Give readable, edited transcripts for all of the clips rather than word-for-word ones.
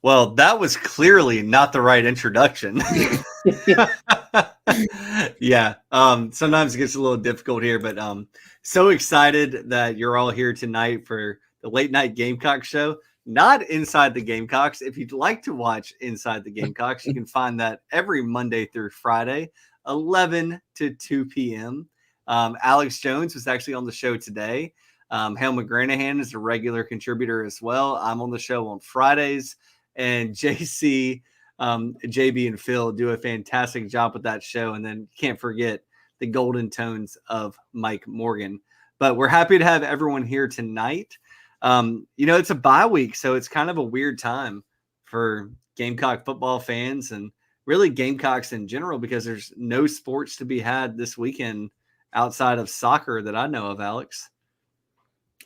Well, that was clearly not the right introduction. Yeah. Sometimes it gets a little difficult here, but so excited that you're all here tonight for the Late Night Gamecock Show. Not Inside the Gamecocks. If you'd like to watch Inside the Gamecocks, you can find that every Monday through Friday, 11 to 2 p.m. Alex Jones was actually on the show today. Hale McGranahan is a regular contributor as well. I'm on the show on Fridays. And JC, JB, and Phil do a fantastic job with that show. And then can't forget the golden tones of Mike Morgan. But we're happy to have everyone here tonight. It's a bye week, so it's kind of a weird time for Gamecock football fans and really Gamecocks in general because there's no sports to be had this weekend outside of soccer that I know of, Alex.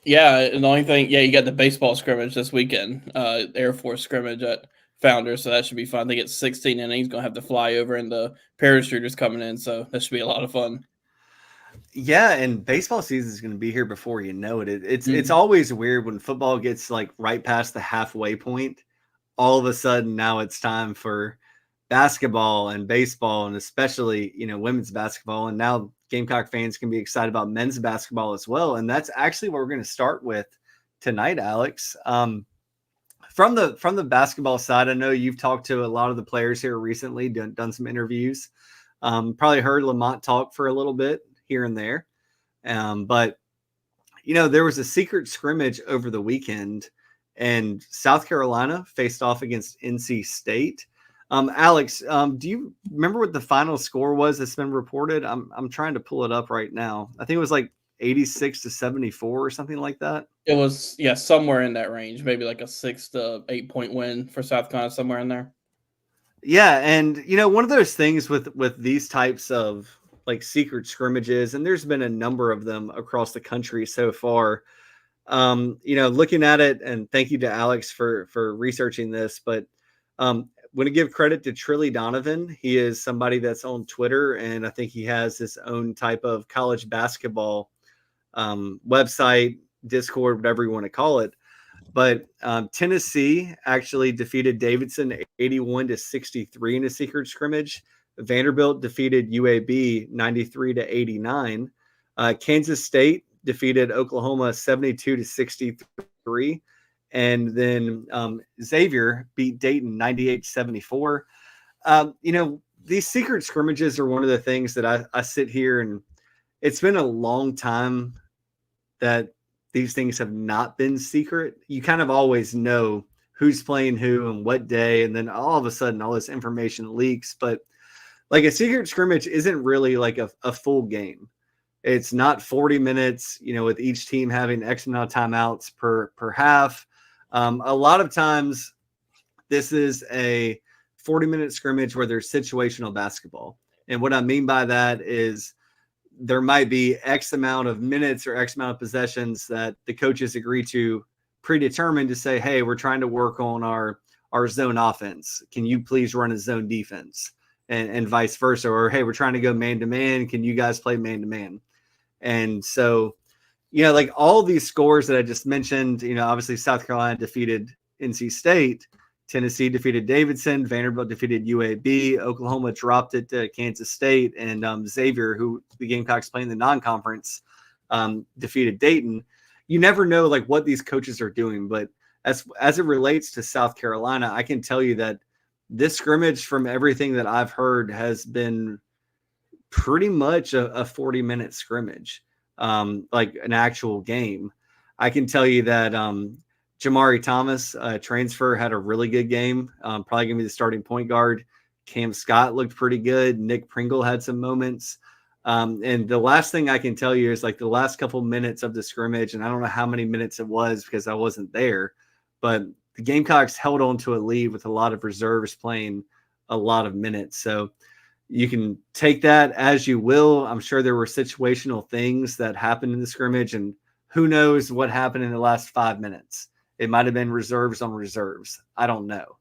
Yeah, and the only thing, you got the baseball scrimmage this weekend, Air Force scrimmage at Founders, so that should be fun. They get 16 innings, going to have to fly over, and the parachuters coming in, so that should be a lot of fun. Yeah, and baseball season is going to be here before you know it. It's always weird when football gets like right past the halfway point. All of a sudden, now it's time for basketball and baseball, and especially women's basketball. And now Gamecock fans can be excited about men's basketball as well. And that's actually what we're going to start with tonight, Alex. From the basketball side, I know you've talked to a lot of the players here recently, done some interviews. Probably heard Lamont talk for a little bit here and there. But there was a secret scrimmage over the weekend, and South Carolina faced off against NC State. Alex, do you remember what the final score was that's been reported? I'm trying to pull it up right now. I think it was like 86-74 or something like that. It was, somewhere in that range, maybe like a 6 to 8 point win for South Carolina, somewhere in there. Yeah, and one of those things with these types of like secret scrimmages, and there's been a number of them across the country so far. Looking at it, and thank you to Alex for researching this, but want to give credit to Trilly Donovan. He is somebody that's on Twitter, and I think he has his own type of college basketball website, Discord, whatever you want to call it. But Tennessee actually defeated Davidson 81-63 in a secret scrimmage. Vanderbilt defeated UAB 93-89. Kansas State defeated Oklahoma 72-63. And then Xavier beat Dayton 98-74. These secret scrimmages are one of the things that I sit here, and it's been a long time that these things have not been secret. You kind of always know who's playing who and what day, and then all of a sudden all this information leaks. But like a secret scrimmage isn't really like a full game. It's not 40 minutes, with each team having X amount of timeouts per half. A lot of times this is a 40-minute scrimmage where there's situational basketball. And what I mean by that is there might be X amount of minutes or X amount of possessions that the coaches agree to predetermine to say, hey, we're trying to work on our zone offense. Can you please run a zone defense? And vice versa. Or, hey, we're trying to go man-to-man. Can you guys play man-to-man? And so like all these scores that I just mentioned, obviously South Carolina defeated NC State, Tennessee defeated Davidson, Vanderbilt defeated UAB, Oklahoma dropped it to Kansas State, and Xavier, who the Gamecocks play in the non-conference, defeated Dayton. You never know like what these coaches are doing, but as it relates to South Carolina, I can tell you that this scrimmage, from everything that I've heard, has been pretty much a 40-minute scrimmage. Like an actual game. I can tell you that Jamari Thomas, transfer, had a really good game. Probably going to be the starting point guard. Cam Scott looked pretty good. Nick Pringle had some moments. And the last thing I can tell you is like the last couple minutes of the scrimmage, and I don't know how many minutes it was because I wasn't there, but the Gamecocks held on to a lead with a lot of reserves playing a lot of minutes. So you can take that as you will. I'm sure there were situational things that happened in the scrimmage, and who knows what happened in the last 5 minutes. It might have been reserves on reserves. I don't know.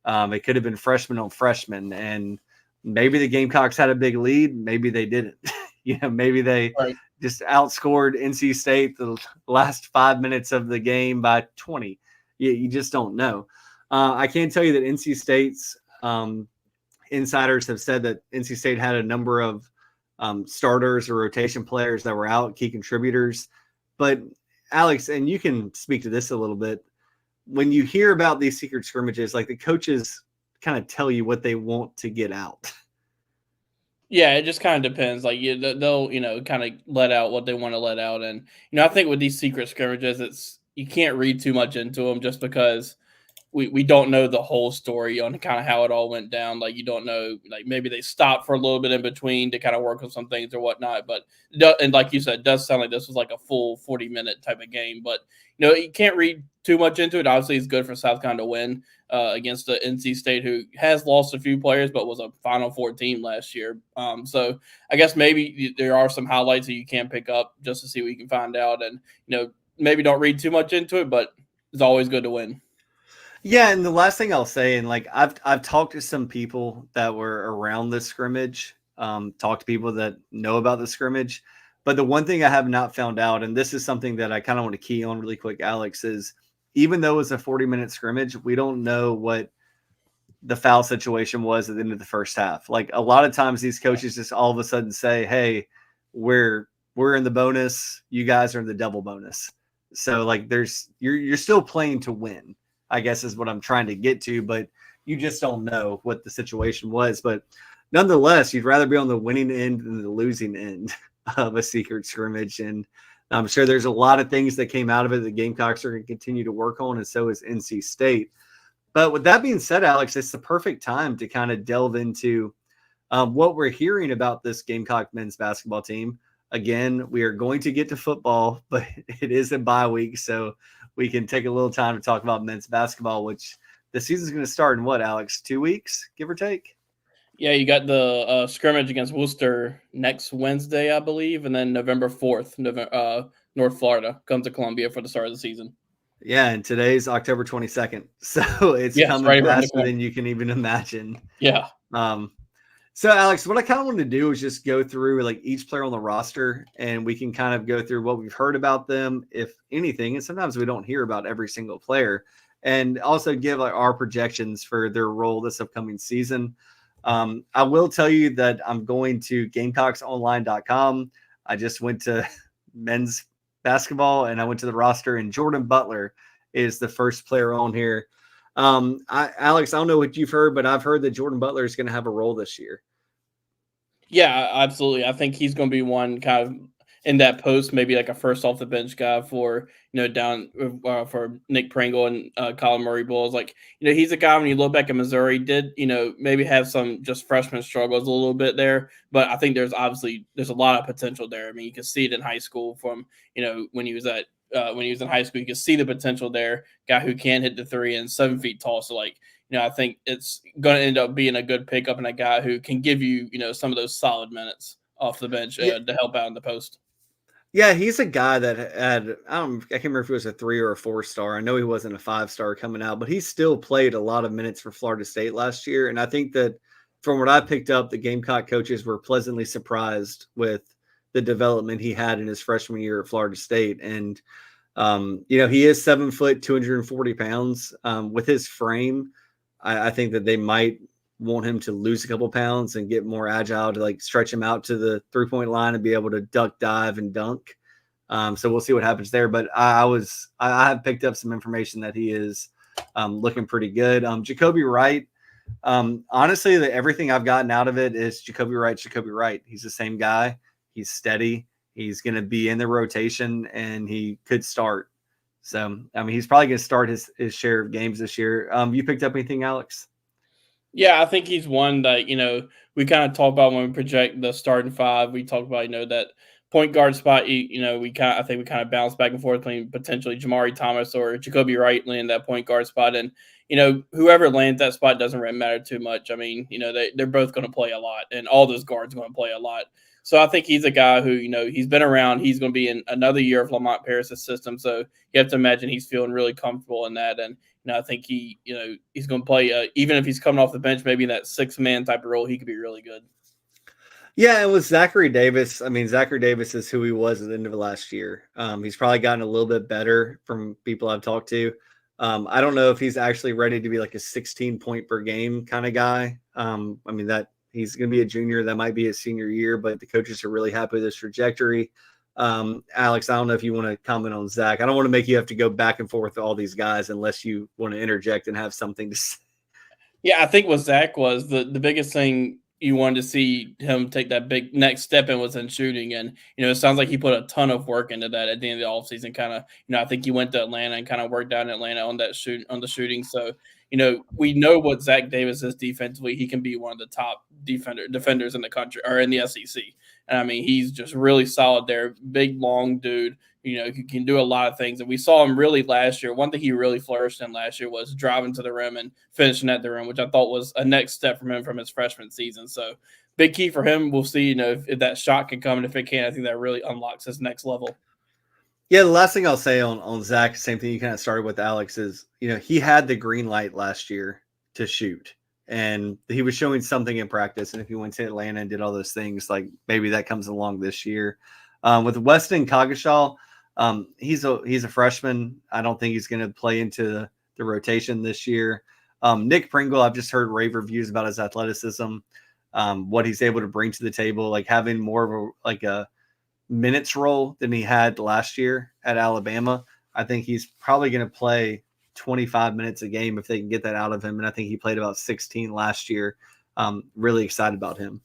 It could have been freshman on freshman, and maybe the Gamecocks had a big lead. Maybe they didn't. Maybe they just outscored NC State the last 5 minutes of the game by 20. You just don't know. I can tell you that NC State's insiders have said that NC State had a number of starters or rotation players that were out, key contributors. But Alex, and you can speak to this a little bit, when you hear about these secret scrimmages, like the coaches kind of tell you what they want to get out. Yeah, it just kind of depends. Like they'll kind of let out what they want to let out, and I think with these secret scrimmages, it's you can't read too much into them just because we don't know the whole story on kind of how it all went down. Like you don't know, like maybe they stopped for a little bit in between to kind of work on some things or whatnot. But and like you said, it does sound like this was like a full 40-minute type of game. But you can't read too much into it. Obviously, it's good for South Carolina to win against the NC State, who has lost a few players, but was a Final Four team last year. So I guess maybe there are some highlights that you can pick up just to see what you can find out, and maybe don't read too much into it, but it's always good to win. Yeah, and the last thing I'll say, and like I've talked to some people that were around this scrimmage, talked to people that know about the scrimmage, but the one thing I have not found out, and this is something that I kind of want to key on really quick, Alex, is even though it was a 40-minute scrimmage, we don't know what the foul situation was at the end of the first half. Like a lot of times these coaches just all of a sudden say, hey, we're in the bonus, you guys are in the double bonus. So like you're still playing to win, I guess is what I'm trying to get to, but you just don't know what the situation was. But nonetheless, you'd rather be on the winning end than the losing end of a secret scrimmage. And I'm sure there's a lot of things that came out of it the Gamecocks are going to continue to work on, and so is NC State. But with that being said, Alex, it's the perfect time to kind of delve into what we're hearing about this Gamecock men's basketball team. Again, we are going to get to football, but it is a bye week, so we can take a little time to talk about men's basketball, which the season's going to start in what, Alex, 2 weeks, give or take? Yeah, you got the scrimmage against Worcester next Wednesday, I believe, and then November 4th, North Florida comes to Columbia for the start of the season. Yeah, and today's October 22nd, so it's coming right faster than you can even imagine. Yeah. So, Alex, what I kind of wanted to do is just go through like each player on the roster, and we can kind of go through what we've heard about them, if anything. And sometimes we don't hear about every single player, and also give like our projections for their role this upcoming season. I will tell you that I'm going to GamecocksOnline.com. I just went to men's basketball, and I went to the roster, and Jordan Butler is the first player on here. Alex, I don't know what you've heard, but I've heard that Jordan Butler is going to have a role this year. Yeah, absolutely. I think he's going to be one kind of in that post, maybe like a first off the bench guy for, down for Nick Pringle and Colin Murray Bulls. Like, he's a guy when you look back at Missouri, did, maybe have some just freshman struggles a little bit there. But I think there's a lot of potential there. I mean, you can see it in high school from, when he was in high school, you can see the potential there. Guy who can hit the three and 7 feet tall. So like, I think it's going to end up being a good pickup and a guy who can give you, some of those solid minutes off the bench to help out in the post. Yeah, he's a guy that had, I can't remember if he was a 3 or a 4-star. I know he wasn't a 5-star coming out, but he still played a lot of minutes for Florida State last year. And I think that from what I picked up, the Gamecock coaches were pleasantly surprised with the development he had in his freshman year at Florida State. And, he is 7 foot, 240 pounds. With his frame, I think that they might want him to lose a couple pounds and get more agile to like stretch him out to the 3-point line and be able to duck, dive, and dunk. So we'll see what happens there. But I have picked up some information that he is looking pretty good. Jacoby Wright, honestly, everything I've gotten out of it is Jacoby Wright. He's the same guy. He's steady. He's going to be in the rotation, and he could start. So, I mean, he's probably going to start his share of games this year. You picked up anything, Alex? Yeah, I think he's one that, we kind of talk about when we project the starting five. We talk about, that point guard spot, I think we kind of bounce back and forth between potentially Jamari Thomas or Jacoby Wright landing that point guard spot. And, whoever lands that spot doesn't really matter too much. I mean, they're both going to play a lot, and all those guards are going to play a lot. So I think he's a guy who, he's been around. He's going to be in another year of Lamont Paris' system. So you have to imagine he's feeling really comfortable in that. And, I think he's going to play, even if he's coming off the bench, maybe in that 6-man type of role, he could be really good. Yeah, it was Zachary Davis. I mean, Zachary Davis is who he was at the end of last year. He's probably gotten a little bit better from people I've talked to. I don't know if he's actually ready to be like a 16 point per game kind of guy. I mean, that he's going to be a junior. That might be his senior year, but the coaches are really happy with his trajectory. Alex, I don't know if you want to comment on Zach. I don't want to make you have to go back and forth with all these guys unless you want to interject and have something to say. Yeah, I think what Zach was the biggest thing you wanted to see him take that big next step in was in shooting. And, it sounds like he put a ton of work into that at the end of the offseason. Kind of, I think he went to Atlanta and kind of worked out in Atlanta on that on the shooting. So, we know what Zach Davis is defensively. He can be one of the top defenders in the country or in the SEC. And I mean, he's just really solid there. Big, long dude. He can do a lot of things. And we saw him really last year. One thing he really flourished in last year was driving to the rim and finishing at the rim, which I thought was a next step from him from his freshman season. So big key for him. We'll see, if that shot can come. And if it can, I think that really unlocks his next level. Yeah, the last thing I'll say on Zach, same thing you kind of started with Alex is, he had the green light last year to shoot. And he was showing something in practice. And if he went to Atlanta and did all those things, like maybe that comes along this year. With Weston Coggeshall, he's a freshman. I don't think he's going to play into the rotation this year. Nick Pringle, I've just heard rave reviews about his athleticism, what he's able to bring to the table, like having more of a minutes role than he had last year at Alabama. I think he's probably going to play 25 minutes a game if they can get that out of him. And I think he played about 16 last year. Really excited about him.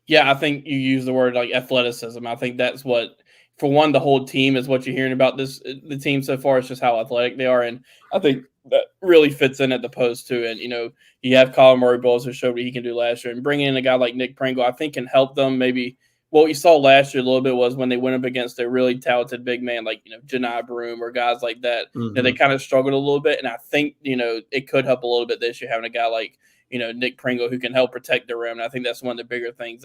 Yeah, I think you use the word like athleticism. I think that's what, for one, the whole team is what you're hearing about the team so far. It's just how athletic they are. And I think that really fits in at the post too. And, you have Colin Murray-Bowles who showed what he can do last year, and bringing in a guy like Nick Pringle, I think can help them. Maybe what we saw last year a little bit was when they went up against a really talented big man like, Janai Broome or guys like that, they kind of struggled a little bit. And I think, it could help a little bit this year having a guy like, Nick Pringle who can help protect the rim. And I think that's one of the bigger things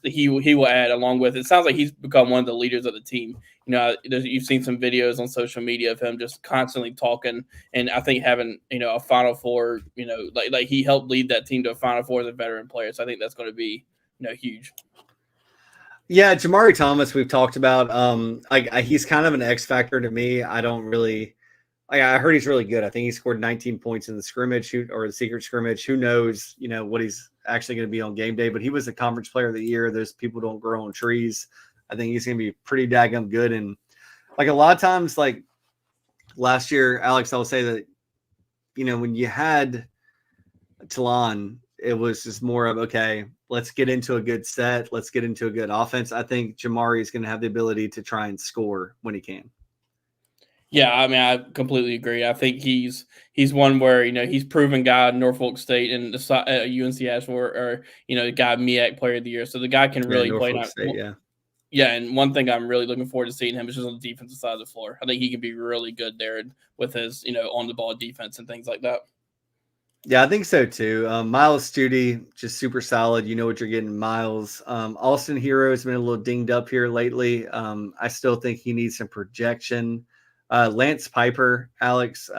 he will add along with. It sounds like he's become one of the leaders of the team. You've seen some videos on social media of him just constantly talking, and I think having a Final Four, like he helped lead that team to a Final Four as a veteran player. So I think that's going to be huge. Yeah, Jamari Thomas, we've talked about. He's kind of an X factor to me. I don't really. I heard he's really good. I think he scored 19 points in the scrimmage or the secret scrimmage. Who knows, what he's actually going to be on game day, but he was a conference player of the year. Those people don't grow on trees. I think he's going to be pretty daggum good. And like a lot of times, like last year, Alex, I'll say that, when you had Talon, it was just more of, okay, let's get into a good set. Let's get into a good offense. I think Jamari is going to have the ability to try and score when he can. Yeah, I mean, I completely agree. I think he's one where he's proven guy at Norfolk State and UNC Asheville, or the guy MEAC Player of the Year. So the guy can really play. Norfolk State, yeah. Yeah, and one thing I'm really looking forward to seeing him is just on the defensive side of the floor. I think he can be really good there with his on the ball defense and things like that. Yeah, I think so too. Miles Studi, just super solid. You know what you're getting, Miles. Austin Hero has been a little dinged up here lately. I still think he needs some projection. Lance Piper, Alex,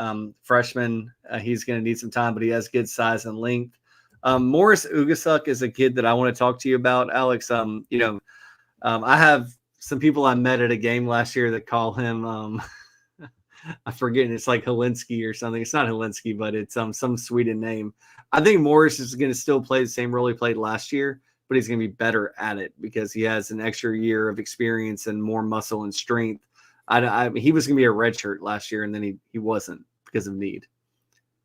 freshman, he's going to need some time, but he has good size and length. Morris Ugasuk is a kid that I want to talk to you about, Alex. I have some people I met at a game last year that call him, I'm forgetting, it's like Helinski or something. It's not Helinski, but it's some Sweden name. I think Morris is going to still play the same role he played last year, but he's going to be better at it because he has an extra year of experience and more muscle and strength. He was going to be a redshirt last year, and then he wasn't because of need.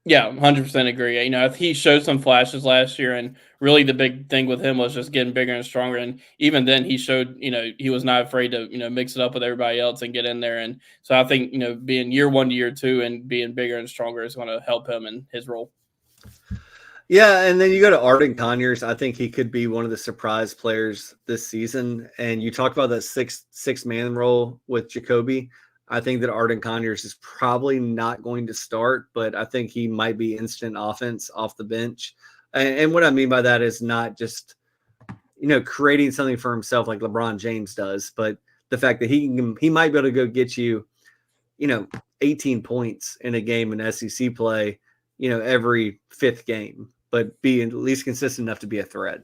Yeah, 100% agree. He showed some flashes last year, and really the big thing with him was just getting bigger and stronger. And even then, he showed, he was not afraid to, mix it up with everybody else and get in there. And so I think, being year 1 to year 2 and being bigger and stronger is going to help him in his role. Yeah, and then you go to Arden Conyers. I think he could be one of the surprise players this season. And you talk about that six-man role with Jacoby. I think that Arden Conyers is probably not going to start, but I think he might be instant offense off the bench. And what I mean by that is not just, creating something for himself like LeBron James does, but the fact that he might be able to go get you, 18 points in a game in SEC play, every fifth game, but be at least consistent enough to be a threat.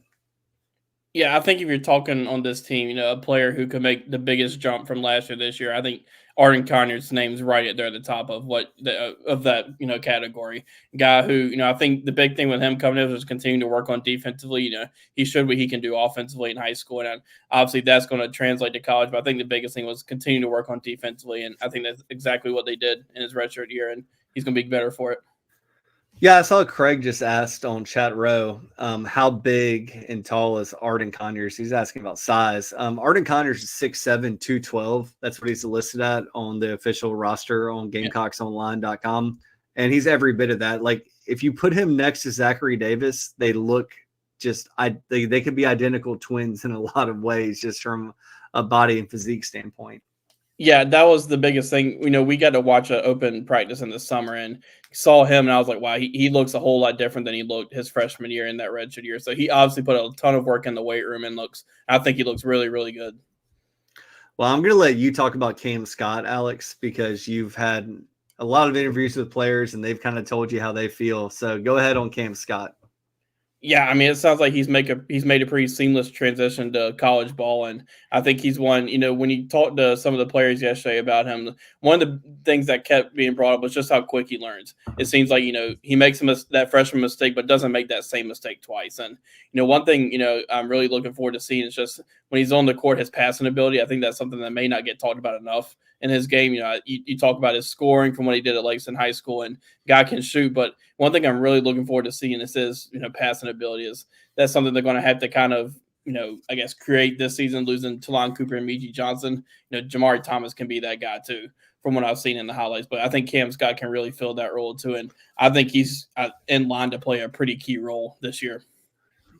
Yeah, I think if you're talking on this team, a player who could make the biggest jump from last year this year, I think Arden Conyers' name's right there at the top of of that category. Guy who I think the big thing with him coming in was continuing to work on defensively. He showed what he can do offensively in high school, and obviously that's going to translate to college. But I think the biggest thing was continue to work on defensively, and I think that's exactly what they did in his redshirt year, and he's going to be better for it. Yeah, I saw Craig just asked on Chat Row, how big and tall is Arden Conyers? He's asking about size. Arden Conyers is 6'7", 212. That's what he's listed at on the official roster on GamecocksOnline.com. And he's every bit of that. Like, if you put him next to Zachary Davis, they look they could be identical twins in a lot of ways, just from a body and physique standpoint. Yeah, that was the biggest thing. We got to watch an open practice in the summer and saw him, and I was like, wow, he looks a whole lot different than he looked his freshman year in that redshirt year. So he obviously put a ton of work in the weight room and I think he looks really, really good. Well, I'm going to let you talk about Cam Scott, Alex, because you've had a lot of interviews with players and they've kind of told you how they feel. So go ahead on Cam Scott. Yeah, I mean, it sounds like he's made a pretty seamless transition to college ball, and I think he's one. When you talk to some of the players yesterday about him, one of the things that kept being brought up was just how quick he learns. It seems like he makes that freshman mistake, but doesn't make that same mistake twice. And one thing I'm really looking forward to seeing is just when he's on the court, his passing ability. I think that's something that may not get talked about enough in his game. You talk about his scoring from what he did at Lakeland High School, and guy can shoot. But one thing I'm really looking forward to seeing is his passing ability. Is that's something they're going to have to kind of I guess create this season, losing Talon Cooper and Miji Johnson. Jamari Thomas can be that guy too, from what I've seen in the highlights. But I think Cam Scott can really fill that role too, and I think he's in line to play a pretty key role this year.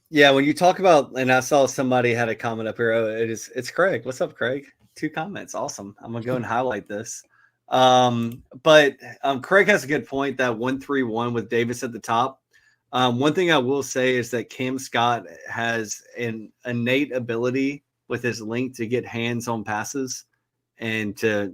Yeah, when you talk about, and I saw somebody had a comment up here. Oh, it's Craig. What's up, Craig? 2 comments. Awesome. I'm gonna go and highlight this. But Craig has a good point, that 1-3-1 with Davis at the top. One thing I will say is that Cam Scott has an innate ability with his length to get hands on passes and to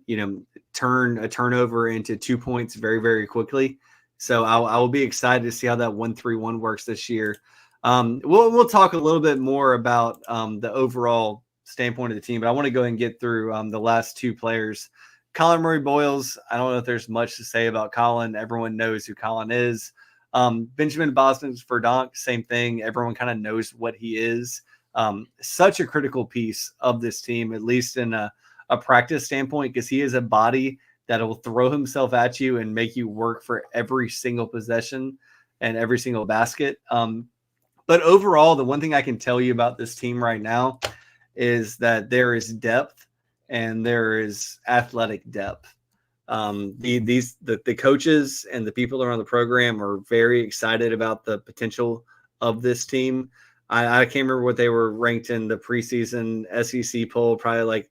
turn a turnover into 2 points very, very quickly. So I will be excited to see how that 1-3-1 works this year. We'll talk a little bit more about the overall standpoint of the team, but I want to go and get through the last 2 players. Colin Murray Boyles, I don't know if there's much to say about Colin. Everyone knows who Colin is. Benjamin Boston-Verdonk, same thing. Everyone kind of knows what he is. Such a critical piece of this team, at least in a practice standpoint, because he is a body that will throw himself at you and make you work for every single possession and every single basket. But overall, the one thing I can tell you about this team right now is that there is depth and there is athletic depth. The coaches and the people around the program are very excited about the potential of this team. I can't remember what they were ranked in the preseason SEC poll, probably like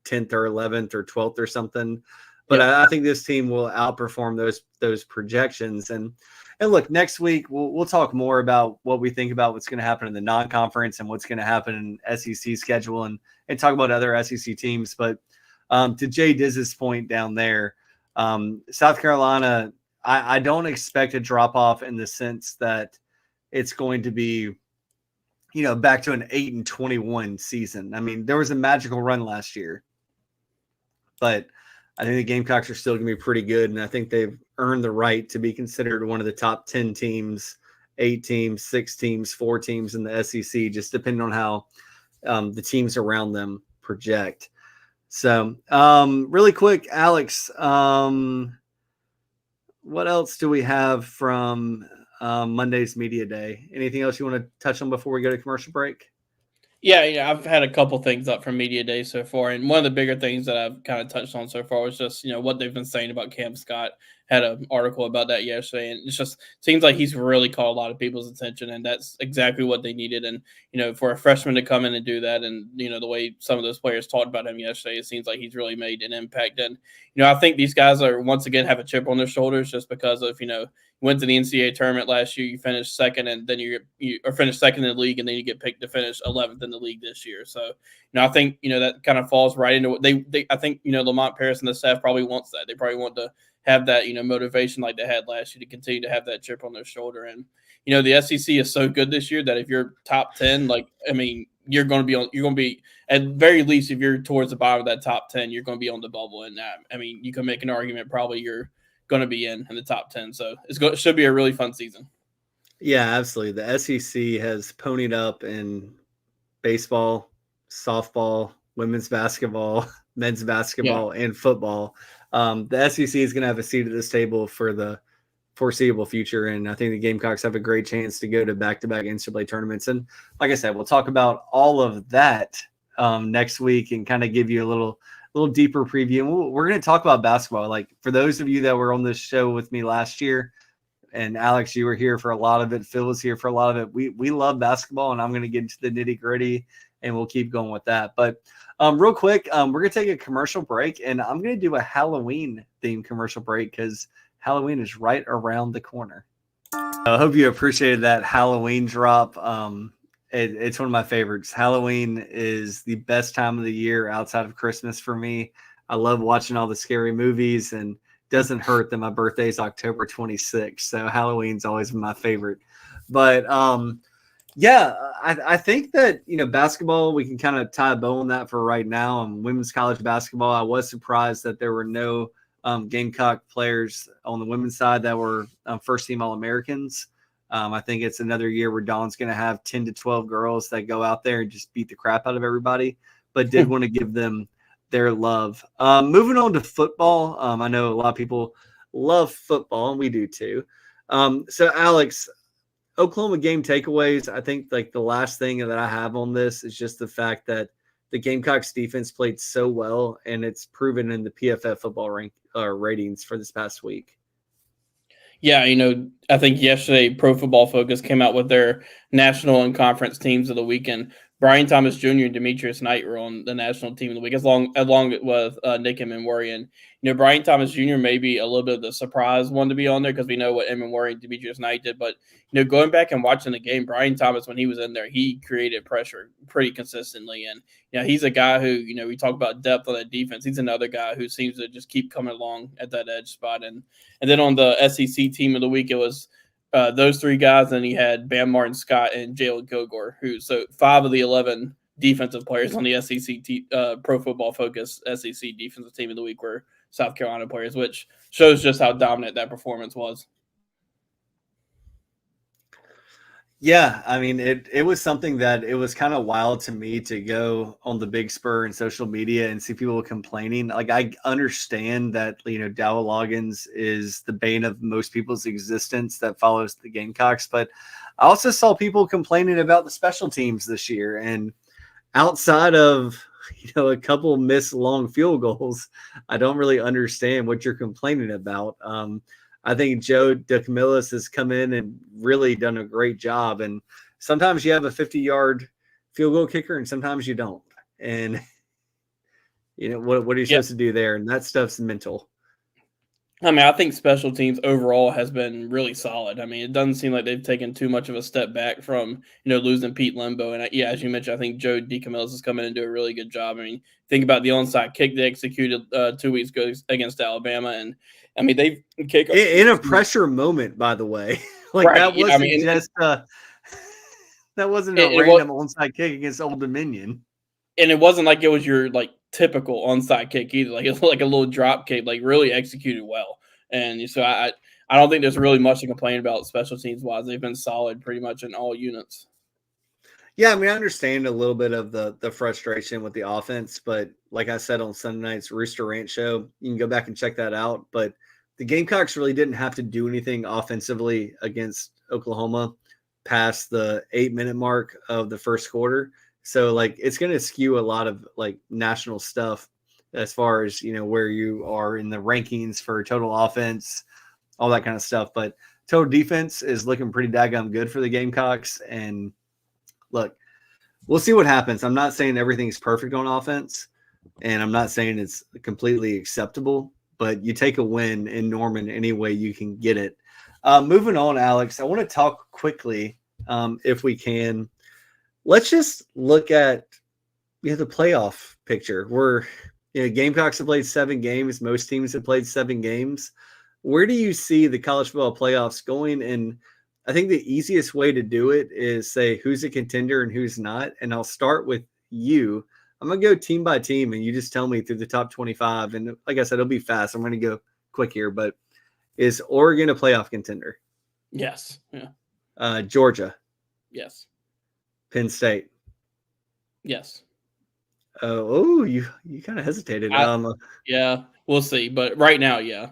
10th or 11th or 12th or something. But yep. I think this team will outperform those projections. And look, next week we'll talk more about what we think about what's going to happen in the non-conference and what's going to happen in SEC schedule and talk about other SEC teams. But to Jay Diz's point down there, South Carolina, I don't expect a drop off in the sense that it's going to be, back to an 8-21 season. I mean, there was a magical run last year, but I think the Gamecocks are still going to be pretty good, and I think they've earned the right to be considered one of the top 10 teams, 8 teams, 6 teams, 4 teams in the SEC, just depending on how the teams around them project. So really quick, Alex, what else do we have from Monday's Media Day? Anything else you want to touch on before we go to commercial break? Yeah, I've had a couple things up from Media Day so far, and one of the bigger things that I've kind of touched on so far was just what they've been saying about Cam Scott. Had an article about that yesterday, and it just seems like he's really caught a lot of people's attention, and that's exactly what they needed. And for a freshman to come in and do that, and the way some of those players talked about him yesterday, it seems like he's really made an impact. And I think these guys are once again have a chip on their shoulders just because of went to the NCAA tournament last year, you finished second, and then you finished second in the league, and then you get picked to finish 11th in the league this year. So I think that kind of falls right into what they I think Lamont Paris and the staff probably wants that. They probably want to have that motivation like they had last year to continue to have that chip on their shoulder. And the SEC is so good this year that if you're top 10, you're going to be at very least, if you're towards the bottom of that top 10, you're going to be on the bubble. And I mean, you can make an argument probably you're going to be in the top 10. So it should be a really fun season. Yeah, absolutely. The SEC has ponied up in baseball, softball, women's basketball, men's basketball, and football. The SEC is going to have a seat at this table for the foreseeable future, and I think the Gamecocks have a great chance to go to back-to-back NCAA tournaments. And like I said, we'll talk about all of that next week and kind of give you a little deeper preview. And we're going to talk about basketball. Like, for those of you that were on this show with me last year, and Alex, you were here for a lot of it. Phil was here for a lot of it. We love basketball, and I'm going to get into the nitty-gritty, and we'll keep going with that. But real quick, we're going to take a commercial break, and I'm going to do a Halloween-themed commercial break because Halloween is right around the corner. I hope you appreciated that Halloween drop. It's one of my favorites. Halloween is the best time of the year outside of Christmas for me. I love watching all the scary movies, and doesn't hurt that my birthday is October 26th. So Halloween's always my favorite. But I think that, basketball, we can kind of tie a bow on that for right now. Women's college basketball, I was surprised that there were no Gamecock players on the women's side that were first-team All-Americans. I think it's another year where Dawn's going to have 10 to 12 girls that go out there and just beat the crap out of everybody, but did want to give them their love. Moving on to football. I know a lot of people love football, and we do too. So Alex, Oklahoma game takeaways. I think like the last thing that I have on this is just the fact that the Gamecocks defense played so well, and it's proven in the PFF football ratings for this past week. Yeah, I think yesterday Pro Football Focus came out with their national and conference teams of the weekend. Brian Thomas Jr. and Demetrius Knight were on the national team of the week, along with Nick Emenwarian. Brian Thomas Jr. may be a little bit of the surprise one to be on there because we know what Emenwarian and Demetrius Knight did. But, going back and watching the game, Brian Thomas, when he was in there, he created pressure pretty consistently. And, he's a guy who, we talk about depth on that defense. He's another guy who seems to just keep coming along at that edge spot. And then on the SEC team of the week, it was those three guys, and he had Bam Martin Scott and Jalen Kilgore, so 5 of the 11 defensive players on the SEC Pro Football Focus SEC defensive team of the week were South Carolina players, which shows just how dominant that performance was. Yeah, I mean, it was something that it was kind of wild to me to go on the Big Spur and social media and see people complaining. Like, I understand that, Dow Loggins is the bane of most people's existence that follows the Gamecocks, but I also saw people complaining about the special teams this year. And outside of, a couple missed long field goals, I don't really understand what you're complaining about. I think Joe DeCamillis has come in and really done a great job. And sometimes you have a 50-yard field goal kicker, and sometimes you don't. And, what are you supposed to do there? And that stuff's mental. I mean, I think special teams overall has been really solid. I mean, it doesn't seem like they've taken too much of a step back from, losing Pete Limbo. And, as you mentioned, I think Joe DeCamillis has come in and do a really good job. I mean, think about the onside kick they executed 2 weeks ago against Alabama. And, I mean, they've kicked in a pressure moment, by the way. That wasn't a random onside kick against Old Dominion. And it wasn't like it was your typical onside kick either. Like, it's like a little drop kick, really executed well. And so I don't think there's really much to complain about special teams wise. They've been solid pretty much in all units. Yeah, I mean, I understand a little bit of the frustration with the offense, but like I said on Sunday night's Rooster Rant show, you can go back and check that out. But the Gamecocks really didn't have to do anything offensively against Oklahoma past the 8-minute mark of the first quarter. So, it's going to skew a lot of, national stuff as far as, where you are in the rankings for total offense, all that kind of stuff. But total defense is looking pretty daggum good for the Gamecocks. And, look, we'll see what happens. I'm not saying everything's perfect on offense, and I'm not saying it's completely acceptable. But you take a win in Norman any way you can get it. Moving on, Alex, I want to talk quickly, if we can. Let's just look at the playoff picture. Gamecocks have played 7 games. Most teams have played 7 games. Where do you see the college football playoffs going? And I think the easiest way to do it is say who's a contender and who's not. And I'll start with you. I'm going to go team by team, and you just tell me through the top 25. And like I said, it'll be fast. I'm going to go quick here, but is Oregon a playoff contender? Yes. Yeah. Georgia? Yes. Penn State? Yes. You kind of hesitated. Yeah, we'll see. But right now, yeah.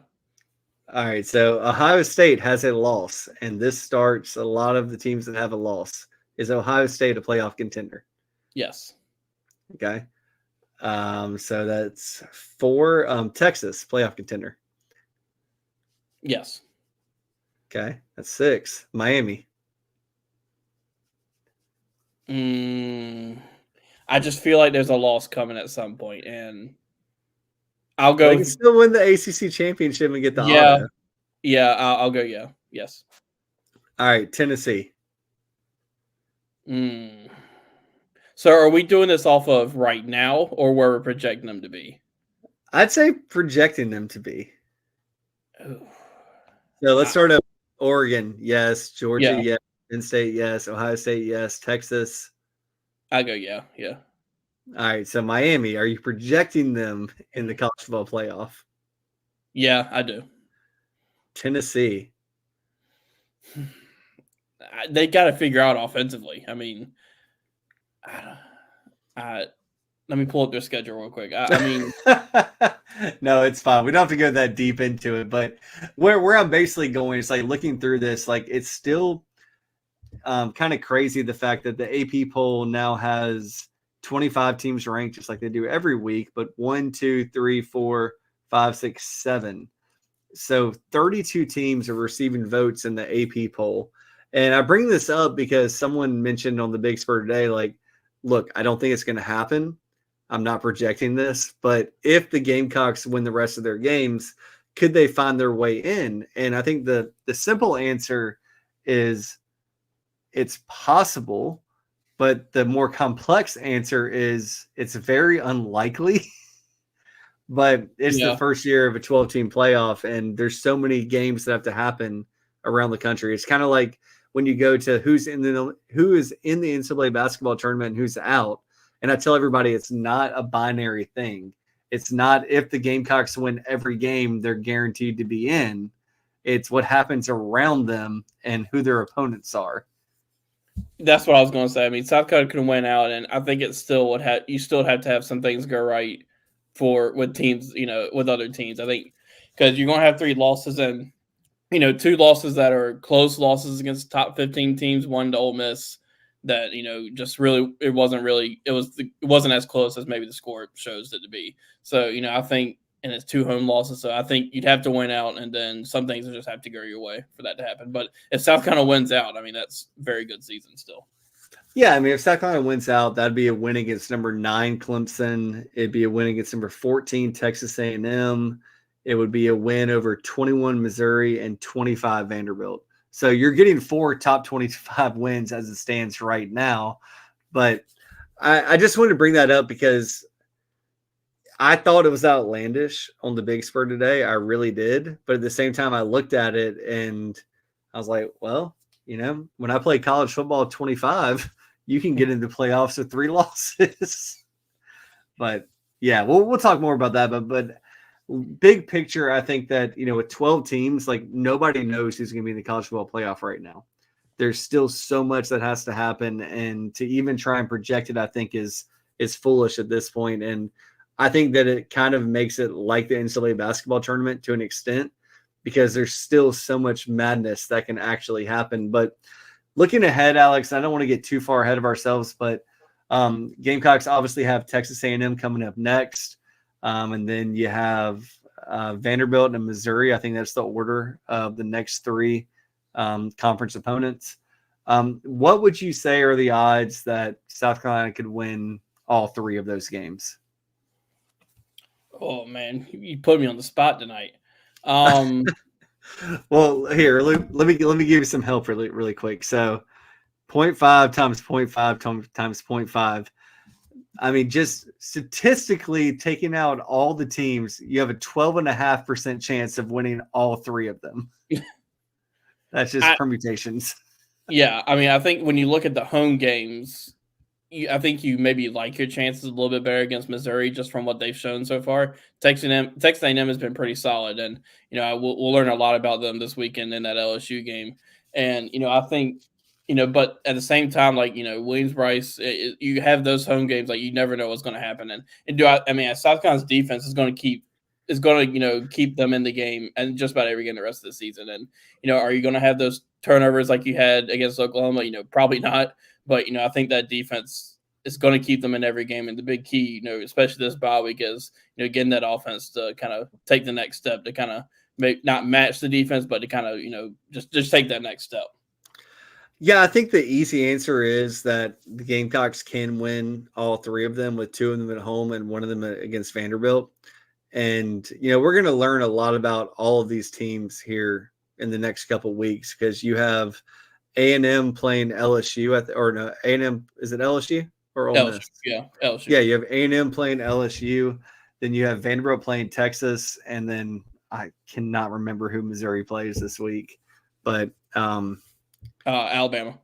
All right, so Ohio State has a loss, and this starts a lot of the teams that have a loss. Is Ohio State a playoff contender? Yes. Okay. So that's 4. Texas, playoff contender. Yes. Okay, that's 6. Miami. I just feel like there's a loss coming at some point, and I'll go. They can still win the ACC championship and get the auto. Yeah, I'll go. Yeah, yes. All right, Tennessee. So, are we doing this off of right now, or where we're projecting them to be? I'd say projecting them to be. Oh. So let's start up. Oregon, yes. Georgia, Yeah. yes. Penn State, yes. Ohio State, yes. Texas. I go, yeah. All right, so Miami, are you projecting them in the college football playoff? Yeah, I do. Tennessee. They got to figure out offensively. I mean, let me pull up their schedule real quick. I mean, no, it's fine. We don't have to go that deep into it, but where I'm basically going is like looking through this, like it's still kind of crazy the fact that the AP poll now has 25 teams ranked just like they do every week, but 1, 2, 3, 4, 5, 6, 7. So 32 teams are receiving votes in the AP poll. And I bring this up because someone mentioned on the Big Spur today, like, look, I don't think it's going to happen. I'm not projecting this, but if the Gamecocks win the rest of their games, could they find their way in? And I think the simple answer is it's possible, but the more complex answer is it's very unlikely. But it's the first year of a 12-team playoff, and there's so many games that have to happen around the country. It's kind of like when you go to who is in the NCAA basketball tournament and who's out. And I tell everybody it's not a binary thing. It's not if the Gamecocks win every game, they're guaranteed to be in. It's what happens around them and who their opponents are. That's what I was going to say. I mean, South Carolina could win out, and I think it still would have. You still have to have some things go right with teams, with other teams. I think because you're going to have 3 losses and 2 losses that are close losses against top 15 teams, 1 to Ole Miss. That just really it wasn't as close as maybe the score shows it to be. So I think, and it's 2 home losses, so I think you'd have to win out, and then some things will just have to go your way for that to happen. But if South Carolina wins out, I mean that's very good season still. Yeah, I mean if South Carolina wins out, that'd be a win against number 9 Clemson. It'd be a win against number 14 Texas A&M. It would be a win over 21 Missouri and 25 Vanderbilt. So you're getting 4 top 25 wins as it stands right now. But I just wanted to bring that up because I thought it was outlandish on the Big Spur today. I really did. But at the same time, I looked at it and I was like, well, when I play college football at 25, you can get into the playoffs with 3 losses. But yeah, we'll talk more about that. But big picture, I think that, with 12 teams, like nobody knows who's going to be in the college football playoff right now. There's still so much that has to happen. And to even try and project it, I think is foolish at this point. And I think that it kind of makes it like the NCAA basketball tournament to an extent, because there's still so much madness that can actually happen. But looking ahead, Alex, I don't want to get too far ahead of ourselves, but Gamecocks obviously have Texas A&M coming up next. And then you have Vanderbilt and Missouri. I think that's the order of the next 3 conference opponents. What would you say are the odds that South Carolina could win all 3 of those games? Oh man, you put me on the spot tonight. Well, here, let me give you some help really quick. So 0.5 times 0.5 times 0.5. I mean, just statistically taking out all the teams, you have a 12.5% chance of winning all 3 of them. That's just permutations. Yeah, I mean, I think when you look at the home games, I think you maybe like your chances a little bit better against Missouri just from what they've shown so far. Texas A&M has been pretty solid, and we'll learn a lot about them this weekend in that LSU game. And I think but at the same time, like Williams-Brice, you have those home games, like you never know what's going to happen. I mean, South Carolina's defense is going to keep them in the game and just about every game the rest of the season. And are you going to have those turnovers like you had against Oklahoma? Probably not. But I think that defense is going to keep them in every game. And the big key, especially this bye week, is getting that offense to kind of take the next step to kind of not match the defense, but to kind of just take that next step. Yeah, I think the easy answer is that the Gamecocks can win all three of them, with two of them at home and one of them against Vanderbilt. And we're going to learn a lot about all of these teams here in the next couple of weeks, because you have A&M playing LSU A&M, is it LSU or Ole Miss? Yeah, LSU. Yeah, you have A&M playing LSU, then you have Vanderbilt playing Texas, and then I cannot remember who Missouri plays this week, but Alabama.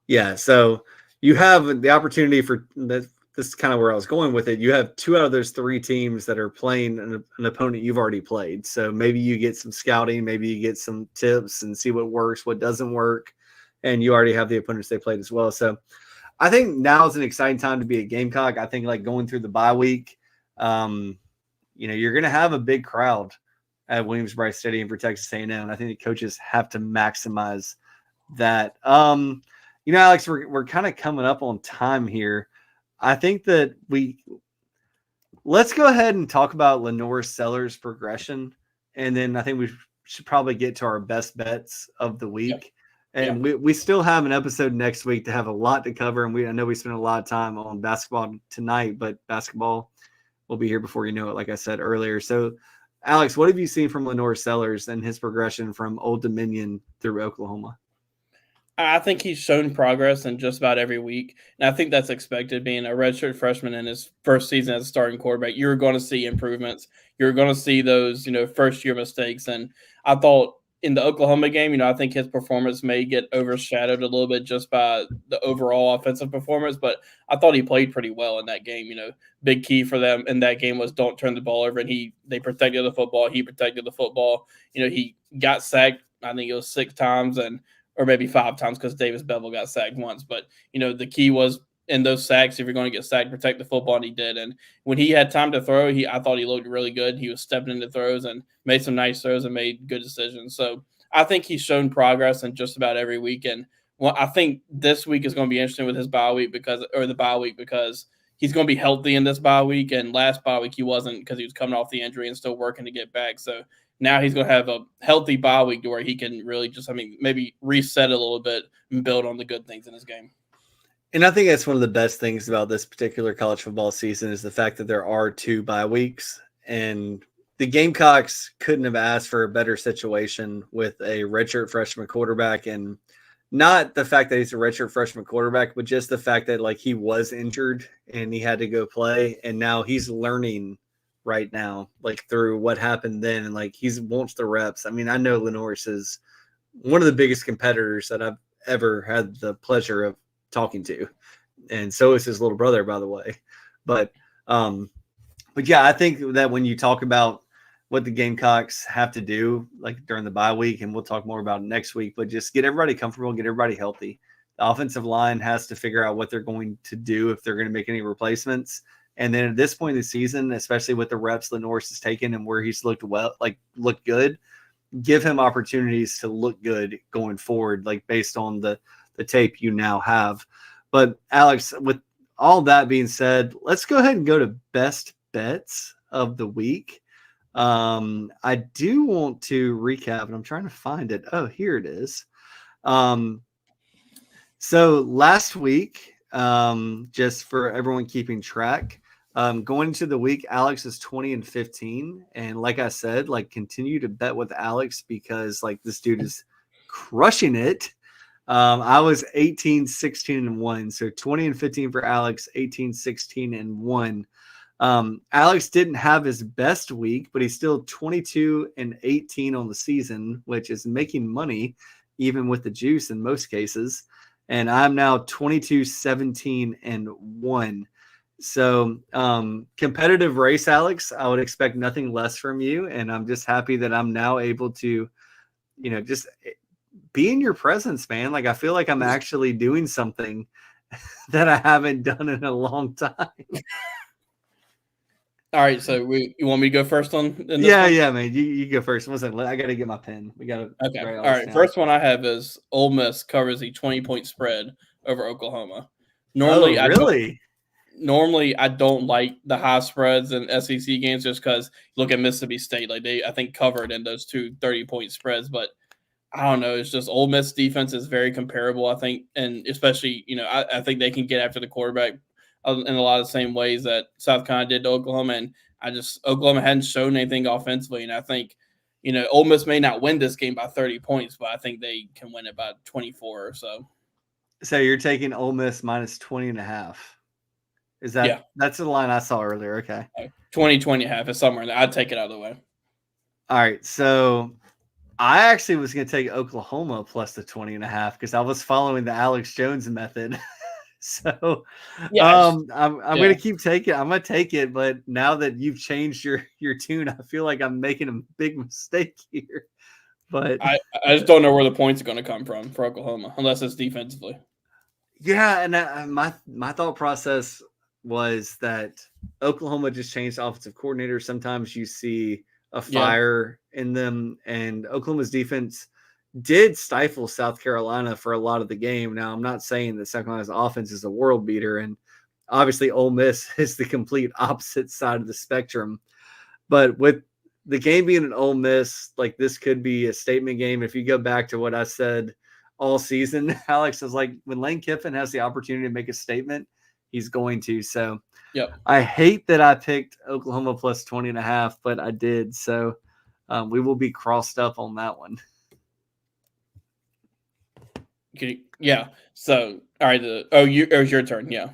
Yeah, so you have the opportunity for that. This is kind of where I was going with it. You have two out of those three teams that are playing an opponent you've already played. So maybe you get some scouting, maybe you get some tips and see what works, what doesn't work. And you already have the opponents they played as well. So I think now is an exciting time to be a Gamecock. I think like going through the bye week, you're going to have a big crowd at Williams-Brice Stadium for Texas A&M. And I think the coaches have to maximize that. Alex, we're kind of coming up on time here. I think that let's go ahead and talk about Lenore Sellers' progression, and then I think we should probably get to our best bets of the week. Yep. And we still have an episode next week to have a lot to cover, and I know we spent a lot of time on basketball tonight, but basketball will be here before you know it, like I said earlier. So, Alex, what have you seen from Lenore Sellers and his progression from Old Dominion through Oklahoma? I think he's shown progress in just about every week, and I think that's expected. Being a redshirt freshman in his first season as a starting quarterback, you're going to see improvements. You're going to see those, first-year mistakes. And I thought in the Oklahoma game, I think his performance may get overshadowed a little bit just by the overall offensive performance, but I thought he played pretty well in that game. Big key for them in that game was don't turn the ball over, and they protected the football. He protected the football. He got sacked, I think it was 6 times, or maybe 5 times because Davis Bevel got sacked once. But, the key was in those sacks, if you're going to get sacked, protect the football, and he did. And when he had time to throw, I thought he looked really good. He was stepping into throws and made some nice throws and made good decisions. So I think he's shown progress in just about every week. And I think this week is going to be interesting with his bye week because he's going to be healthy in this bye week. And last bye week he wasn't because he was coming off the injury and still working to get back. So now he's going to have a healthy bye week to where he can really maybe reset a little bit and build on the good things in his game. And I think that's one of the best things about this particular college football season is the fact that there are 2 bye weeks. And the Gamecocks couldn't have asked for a better situation with a redshirt freshman quarterback. And not the fact that he's a redshirt freshman quarterback, but just the fact that he was injured and he had to go play. And now he's learning right now, through what happened then, and he wants the reps. I mean, I know Lenore's is one of the biggest competitors that I've ever had the pleasure of talking to, and so is his little brother, by the way. But yeah, I think that when you talk about what the Gamecocks have to do during the bye week, and we'll talk more about it next week, but just get everybody comfortable, get everybody healthy. The offensive line has to figure out what they're going to do if they're going to make any replacements. And then at this point in the season, especially with the reps Lenore has taken and where he's looked good, give him opportunities to look good going forward, based on the tape you now have. But Alex, with all that being said, let's go ahead and go to best bets of the week. I do want to recap, and I'm trying to find it. Oh, here it is. So last week, just for everyone keeping track, going into the week, Alex is 20-15. And like I said, continue to bet with Alex because this dude is crushing it. I was 18-16-1. So 20-15 for Alex, 18-16-1. Alex didn't have his best week, but he's still 22-18 on the season, which is making money. even with the juice in most cases. And I'm now 22-17-1. So competitive race, Alex, I would expect nothing less from you. And I'm just happy that I'm now able to, just be in your presence, man. Like, I feel like I'm actually doing something that I haven't done in a long time. All right, so you want me to go first on? Yeah, man. You go first. One second, I got to get my pen. We got to. Okay. All right. Down. First one I have is Ole Miss covers the 20-point spread over Oklahoma. Normally, I don't like the high spreads in SEC games just because look at Mississippi State, like I think covered in those 2 30-point spreads, but I don't know. It's just Ole Miss defense is very comparable, I think, and especially I think they can get after the quarterback in a lot of the same ways that South Carolina did to Oklahoma, and Oklahoma hadn't shown anything offensively, and I think Ole Miss may not win this game by 30 points, but I think they can win it by 24 or so. So you're taking Ole Miss minus 20.5. Is that that's the line I saw earlier? Okay. 20.5 is somewhere in there. I'd take it out of the way. All right. So I actually was going to take Oklahoma plus the 20.5 because I was following the Alex Jones method. So I'm going to keep taking it. I'm going to take it. But now that you've changed your tune, I feel like I'm making a big mistake here. But I just don't know where the points are going to come from for Oklahoma unless it's defensively. Yeah, and my thought process was that Oklahoma just changed offensive coordinator. Sometimes you see a fire in them, and Oklahoma's defense did stifle South Carolina for a lot of the game. Now, I'm not saying that South Carolina's offense is a world beater, and obviously Ole Miss is the complete opposite side of the spectrum. But with the game being an Ole Miss, like this could be a statement game. If you go back to what I said all season, Alex is like, when Lane Kiffin has the opportunity to make a statement, he's going to. So I hate that I picked Oklahoma plus 20.5, but I did. So we will be crossed up on that one. Yeah. So, all right. It was your turn. Yeah.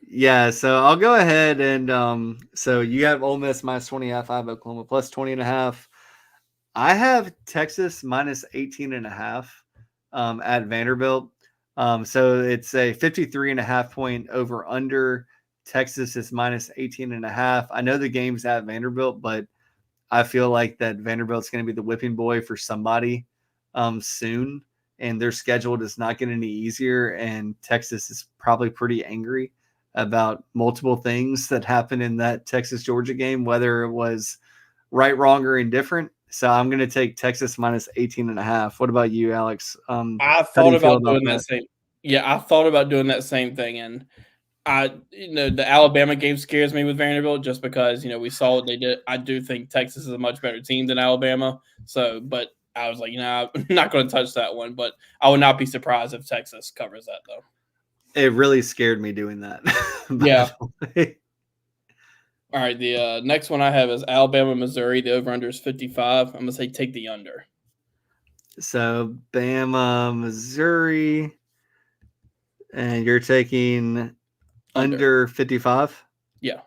Yeah. So I'll go ahead and so you have Ole Miss minus 20.5. I have Oklahoma plus 20.5. I have Texas minus 18.5 at Vanderbilt. So it's a 53.5 point over under. Texas is minus 18.5. I know the game's at Vanderbilt, but I feel like that Vanderbilt's going to be the whipping boy for somebody soon. And their schedule does not get any easier. And Texas is probably pretty angry about multiple things that happened in that Texas-Georgia game, whether it was right, wrong, or indifferent. So I'm going to take Texas minus 18.5. What about you, Alex? I thought about doing that same. Yeah, I thought about doing that same thing, and the Alabama game scares me with Vanderbilt just because we saw what they did. I do think Texas is a much better team than Alabama. So, but I was like, I'm not going to touch that one. But I would not be surprised if Texas covers that, though. It really scared me doing that. Yeah. All right, the next one I have is Alabama, Missouri. The over-under is 55. I'm going to say take the under. So, Bama, Missouri, and you're taking under 55? Yeah.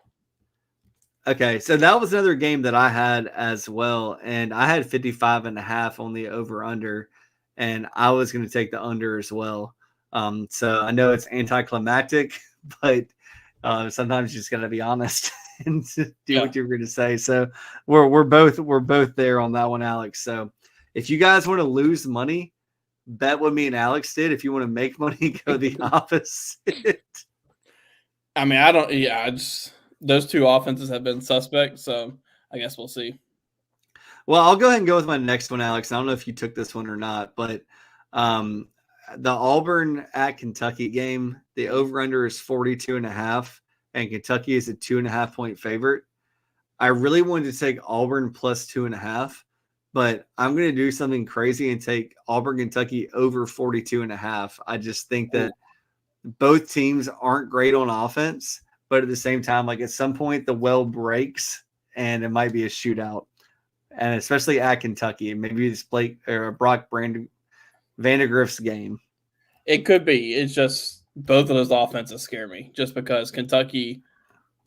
Okay, so that was another game that I had as well, and I had 55.5 on the over-under, and I was going to take the under as well. So I know it's anticlimactic, but sometimes you just got to be honest and do what you're going to say. So we're both there on that one, Alex. So if you guys want to lose money, bet what me and Alex did. If you want to make money, go the opposite. I mean, I don't. Yeah, those two offenses have been suspect, so I guess we'll see. Well, I'll go ahead and go with my next one, Alex. I don't know if you took this one or not, but the Auburn at Kentucky game, the over-under is 42.5, and Kentucky is a 2.5 point favorite. I really wanted to take Auburn plus 2.5, but I'm going to do something crazy and take Auburn, Kentucky over 42.5. I just think that both teams aren't great on offense, but at the same time, like at some point the well breaks and it might be a shootout, and especially at Kentucky, maybe it's Brock Vandegrift's game. It could be. It's just both of those offenses scare me just because Kentucky,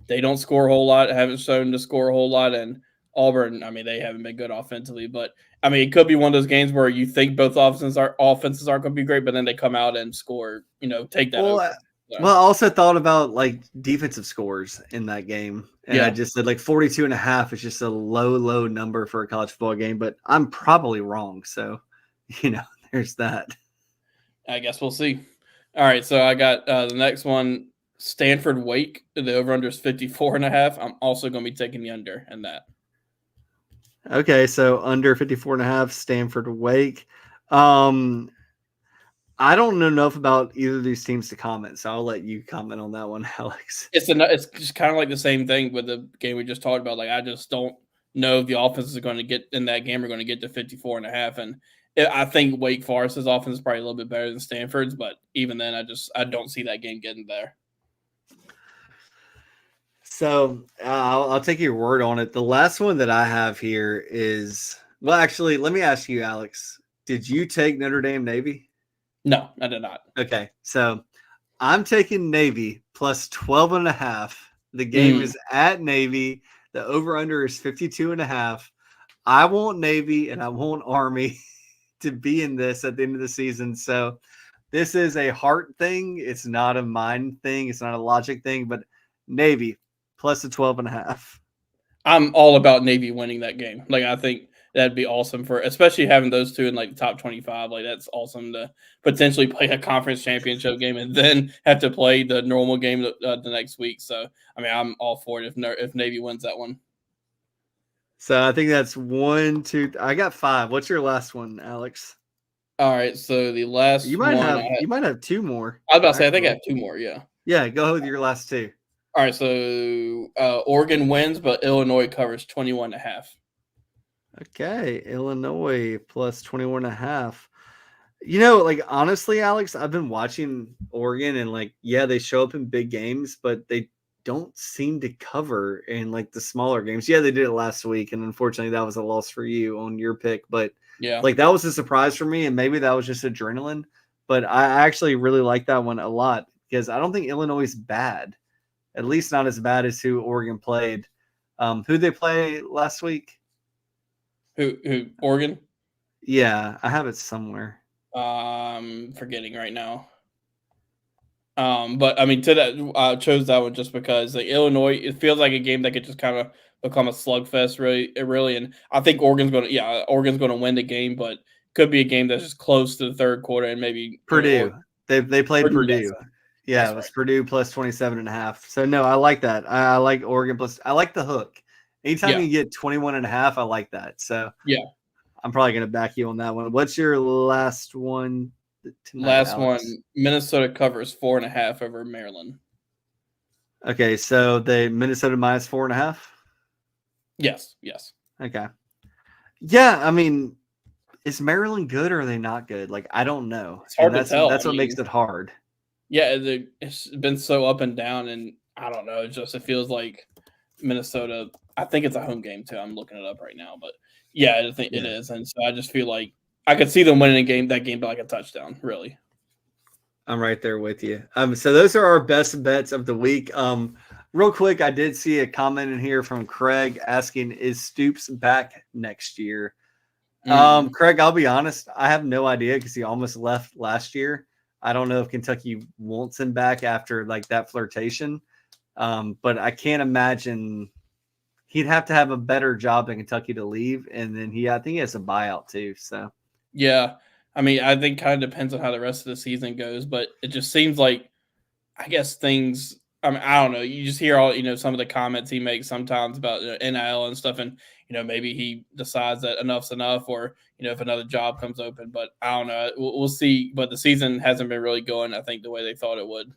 they don't score a whole lot, haven't shown to score a whole lot, and Auburn, I mean, they haven't been good offensively, but I mean, it could be one of those games where you think both offenses aren't going to be great, but then they come out and score, take that Well, over. well, I also thought about like defensive scores in that game. And I Yeah. just said like 42.5 is just a low number for a college football game, but I'm probably wrong. So, there's that. I guess we'll see. All right, so I got the next one, Stanford Wake. The over-under is 54.5. I'm also going to be taking the under in that. Okay, so under 54.5, Stanford Wake. I don't know enough about either of these teams to comment, so I'll let you comment on that one, Alex. It's just kind of like the same thing with the game we just talked about. Like, I just don't know if the offenses are going to get in that game are going to get to 54.5. And I think Wake Forest's offense is probably a little bit better than Stanford's, but even then, I don't see that game getting there. So I'll take your word on it. The last one that I have here is, well, actually, let me ask you, Alex. Did you take Notre Dame Navy? No, I did not. Okay, so I'm taking Navy plus 12.5. The game is at Navy. The over-under is 52.5. I want Navy and I want Army to be in this at the end of the season. So this is a heart thing. It's not a mind thing. It's not a logic thing, but Navy plus the 12.5. I'm all about Navy winning that game. Like, I think that'd be awesome for, especially having those two in like the top 25. Like, that's awesome to potentially play a conference championship game and then have to play the normal game the next week. So, I mean, I'm all for it if Navy wins that one. So I think that's 1, 2. I got 5. What's your last one, Alex? All right. So the last you might have 2 more. I was about to say, I think I have 2 more. Yeah. Yeah. Go with your last 2. All right. So Oregon wins, but Illinois covers 21.5. Okay. Illinois plus 21.5. Like, honestly, Alex, I've been watching Oregon and like, yeah, they show up in big games, but they don't seem to cover in like the smaller games. Yeah, they did it last week, and unfortunately that was a loss for you on your pick, but yeah, like that was a surprise for me, and maybe that was just adrenaline, but I actually really like that one a lot because I don't think Illinois is bad, at least not as bad as who Oregon played. Who they play last week? Who Oregon? Yeah, I have it somewhere. Forgetting right now. But I mean, to that, I chose that one just because like Illinois, it feels like a game that could just kind of become a slugfest, really. And I think Oregon's going to win the game, but could be a game that's just close to the third quarter and maybe Purdue. They played Purdue. Yes. Yeah, it was Purdue plus 27.5. So no, I like that. I like Oregon plus. I like the hook. Anytime you get 21.5, I like that. So yeah, I'm probably going to back you on that one. What's your last one tonight, last Alex? one, Minnesota covers 4.5 over Maryland. Okay, so they Minnesota minus 4.5? Yes. Okay. Yeah, I mean, is Maryland good or are they not good? Like, I don't know. It's hard to tell. That's what makes it hard. Yeah, it's been so up and down, and I don't know. It feels like Minnesota. I think it's a home game too. I'm looking it up right now, but yeah, I think it is, and so I just feel like I could see them winning that game by like a touchdown. Really, I'm right there with you. So those are our best bets of the week. Real quick, I did see a comment in here from Craig asking, "Is Stoops back next year?" Craig, I'll be honest, I have no idea because he almost left last year. I don't know if Kentucky wants him back after like that flirtation, but I can't imagine he'd have to have a better job in Kentucky to leave, and then I think he has a buyout too. So yeah, I mean, I think kind of depends on how the rest of the season goes, but it just seems like I guess things. I mean, I don't know. You just hear all some of the comments he makes sometimes about NIL and stuff, and maybe he decides that enough's enough, or if another job comes open. But I don't know. We'll see. But the season hasn't been really going, I think, the way they thought it would.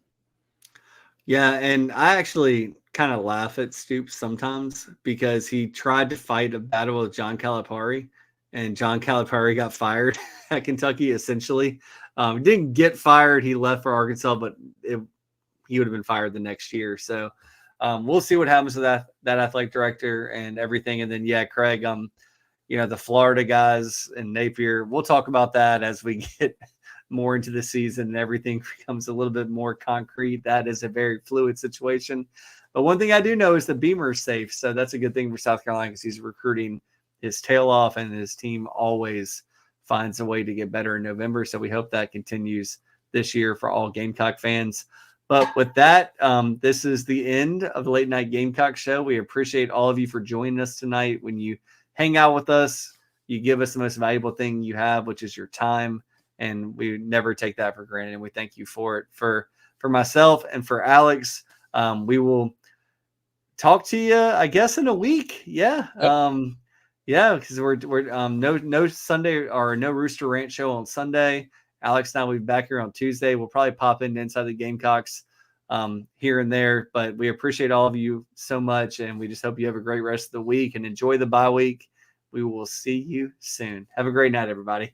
Yeah, and I actually kind of laugh at Stoops sometimes because he tried to fight a battle with John Calipari, and John Calipari got fired at Kentucky. Essentially, didn't get fired. He left for Arkansas, but he would have been fired the next year. So we'll see what happens to that athletic director and everything. And then, yeah, Craig, the Florida guys and Napier, we'll talk about that as we get more into the season and everything becomes a little bit more concrete. That is a very fluid situation. But one thing I do know is the Beamer is safe. So that's a good thing for South Carolina because he's recruiting his tail off, and his team always finds a way to get better in November. So we hope that continues this year for all Gamecock fans. But with that, this is the end of the Late Night Gamecock Show. We appreciate all of you for joining us tonight. When you hang out with us, you give us the most valuable thing you have, which is your time. And we never take that for granted. And we thank you for it. For myself and for Alex, we will talk to you, I guess, in a week. Yeah. Yep. Yeah, because we're no Sunday or no Rooster Rant show on Sunday. Alex and I will be back here on Tuesday. We'll probably pop into Inside the Gamecocks here and there, but we appreciate all of you so much, and we just hope you have a great rest of the week and enjoy the bye week. We will see you soon. Have a great night, everybody.